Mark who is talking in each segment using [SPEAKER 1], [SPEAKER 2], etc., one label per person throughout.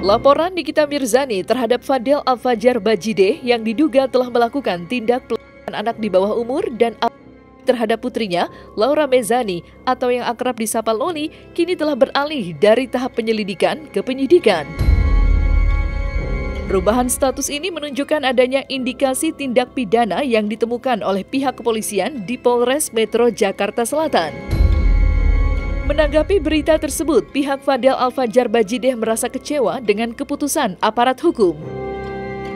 [SPEAKER 1] Laporan Nikita Mirzani terhadap Fadel Al-Fajar Bajideh yang diduga telah melakukan tindak pelecehan anak di bawah umur dan terhadap putrinya, Laura Mezani atau yang akrab disapa Loli, kini telah beralih dari tahap penyelidikan ke penyidikan. Perubahan status ini menunjukkan adanya indikasi tindak pidana yang ditemukan oleh pihak kepolisian di Polres Metro Jakarta Selatan. Menanggapi berita tersebut, pihak Fadel Al-Fajar Bajideh merasa kecewa dengan keputusan aparat hukum.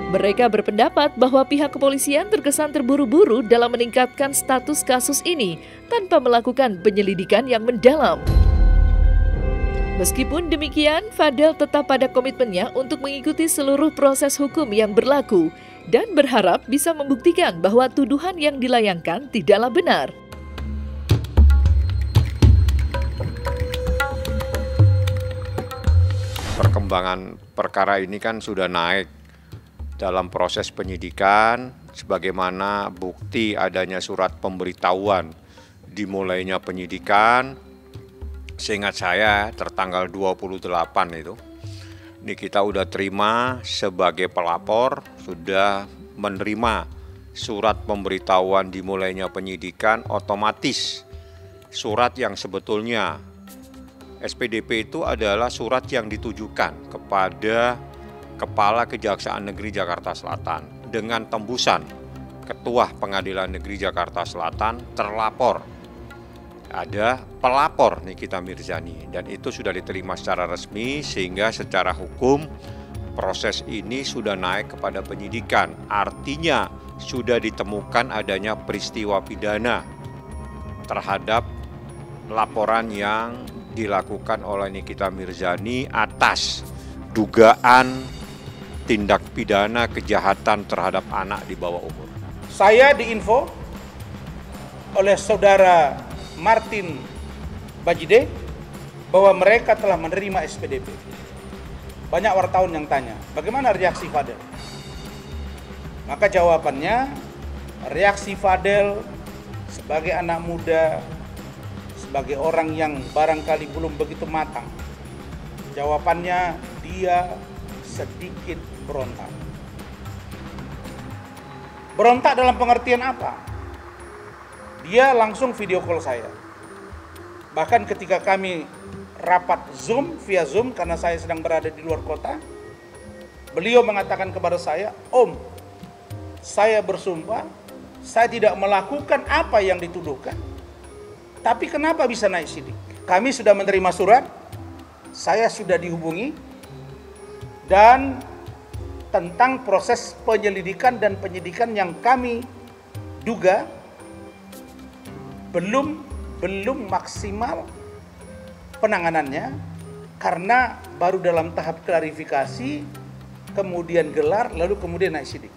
[SPEAKER 1] Mereka berpendapat bahwa pihak kepolisian terkesan terburu-buru dalam meningkatkan status kasus ini tanpa melakukan penyelidikan yang mendalam. Meskipun demikian, Fadel tetap pada komitmennya untuk mengikuti seluruh proses hukum yang berlaku dan berharap bisa membuktikan bahwa tuduhan yang dilayangkan tidaklah benar.
[SPEAKER 2] Perkembangan perkara ini kan sudah naik dalam proses penyidikan, sebagaimana bukti adanya surat pemberitahuan dimulainya penyidikan. Seingat saya tertanggal 28 itu, ini kita udah terima sebagai pelapor, sudah menerima surat pemberitahuan dimulainya penyidikan, otomatis surat yang sebetulnya SPDP itu adalah surat yang ditujukan kepada Kepala Kejaksaan Negeri Jakarta Selatan dengan tembusan Ketua Pengadilan Negeri Jakarta Selatan terlapor. Ada pelapor Nikita Mirzani dan itu sudah diterima secara resmi sehingga secara hukum proses ini sudah naik kepada penyidikan. Artinya sudah ditemukan adanya peristiwa pidana terhadap laporan yang dilakukan oleh Nikita Mirzani atas dugaan tindak pidana kejahatan terhadap anak di bawah umur.
[SPEAKER 3] Saya diinfo oleh saudara Martin Bajideh bahwa mereka telah menerima SPDP. Banyak wartawan yang tanya, bagaimana reaksi Fadel? Maka jawabannya, reaksi Fadel sebagai anak muda, sebagai orang yang barangkali belum begitu matang, jawabannya dia sedikit berontak. Berontak dalam pengertian apa? Dia langsung video call saya. Bahkan ketika kami rapat Zoom, via Zoom karena saya sedang berada di luar kota, beliau mengatakan kepada saya, "Om, saya bersumpah, saya tidak melakukan apa yang dituduhkan. Tapi kenapa bisa naik sidik? Kami sudah menerima surat, saya sudah dihubungi, dan tentang proses penyelidikan dan penyidikan yang kami duga belum maksimal penanganannya karena baru dalam tahap klarifikasi, kemudian gelar, lalu kemudian naik sidik.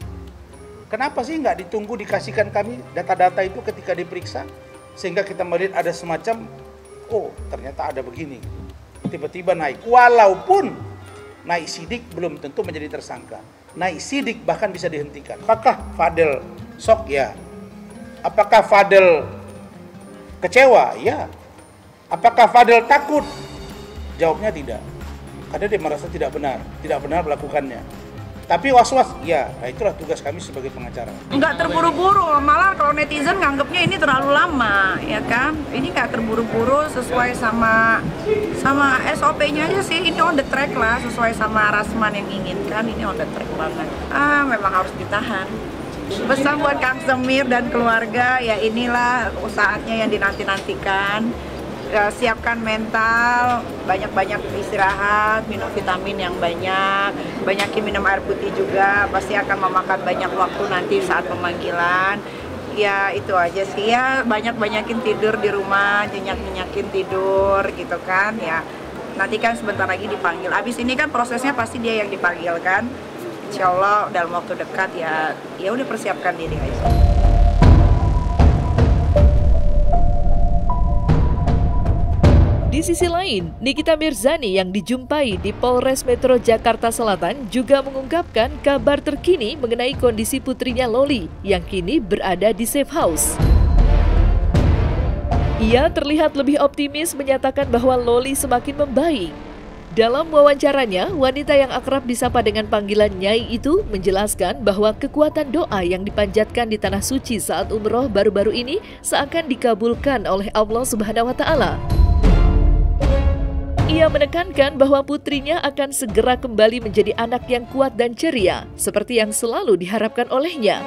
[SPEAKER 3] Kenapa sih nggak ditunggu dikasihkan kami data-data itu ketika diperiksa? Sehingga kita melihat ada semacam, oh ternyata ada begini. Tiba-tiba naik. Walaupun naik sidik belum tentu menjadi tersangka. Naik sidik bahkan bisa dihentikan. Apakah Fadel shock? Ya. Apakah Fadel kecewa? Ya. Apakah Fadel takut? Jawabnya tidak. Karena dia merasa tidak benar melakukannya. Tapi was-was, ya, nah itulah tugas kami sebagai pengacara.
[SPEAKER 4] Nggak terburu-buru, malah kalau netizen nganggapnya ini terlalu lama, ya kan? Ini nggak terburu-buru, sesuai sama SOP-nya aja sih. Ini on the track lah, sesuai sama Rasman yang inginkan. Ini on the track banget. Memang harus ditahan. Pesan buat Kang Semir dan keluarga, ya inilah saatnya yang dinanti-nantikan. Siapkan mental, banyak-banyak istirahat, minum vitamin yang banyak, banyakin minum air putih juga, pasti akan memakan banyak waktu nanti saat pemanggilan. Ya itu aja sih ya, banyakin tidur di rumah, nyenyak-nyenyakin tidur gitu kan ya. Nanti kan sebentar lagi dipanggil, abis ini kan prosesnya pasti dia yang dipanggil kan. Insya Allah dalam waktu dekat ya udah persiapkan diri aja.
[SPEAKER 1] Di sisi lain, Nikita Mirzani yang dijumpai di Polres Metro Jakarta Selatan juga mengungkapkan kabar terkini mengenai kondisi putrinya Loli yang kini berada di safe house. Ia terlihat lebih optimis menyatakan bahwa Loli semakin membaik. Dalam wawancaranya, wanita yang akrab disapa dengan panggilan Nyai itu menjelaskan bahwa kekuatan doa yang dipanjatkan di Tanah Suci saat umroh baru-baru ini seakan dikabulkan oleh Allah Subhanahu wa Ta'ala. Ia menekankan bahwa putrinya akan segera kembali menjadi anak yang kuat dan ceria, seperti yang selalu diharapkan olehnya.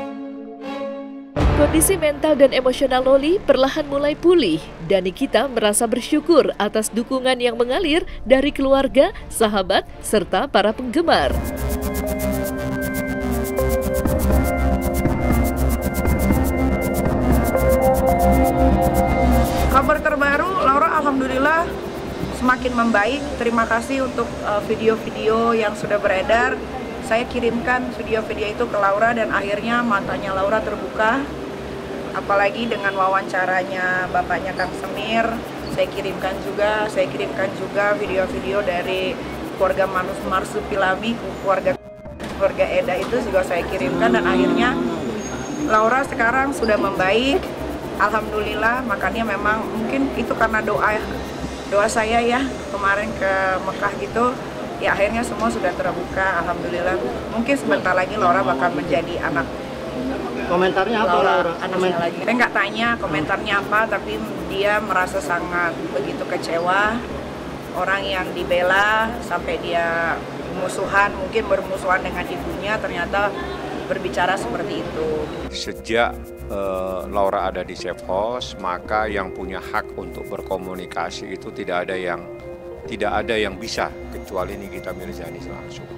[SPEAKER 1] Kondisi mental dan emosional Loli perlahan mulai pulih, dan Nikita merasa bersyukur atas dukungan yang mengalir dari keluarga, sahabat, serta para penggemar.
[SPEAKER 4] Kabar terbaru, Laura alhamdulillah semakin membaik. Terima kasih untuk video-video yang sudah beredar. Saya kirimkan video-video itu ke Laura dan akhirnya matanya Laura terbuka. Apalagi dengan wawancaranya bapaknya Kang Semir, saya kirimkan juga video-video dari keluarga Manus Marsupilami, keluarga Eda itu juga saya kirimkan, dan akhirnya Laura sekarang sudah membaik. Alhamdulillah, makanya memang mungkin itu karena doa saya ya kemarin ke Mekah gitu, ya akhirnya semua sudah terbuka. Alhamdulillah, mungkin sebentar lagi Laura bakal menjadi anak.
[SPEAKER 5] Komentarnya apa Laura?
[SPEAKER 4] Anaknya lagi. Saya nggak tanya komentarnya apa, tapi dia merasa sangat begitu kecewa. Orang yang dibela sampai dia mungkin bermusuhan dengan ibunya, ternyata berbicara seperti itu.
[SPEAKER 2] Sejak Laura ada di safe house, maka yang punya hak untuk berkomunikasi itu tidak ada yang bisa kecuali Nikita Mirzani langsung.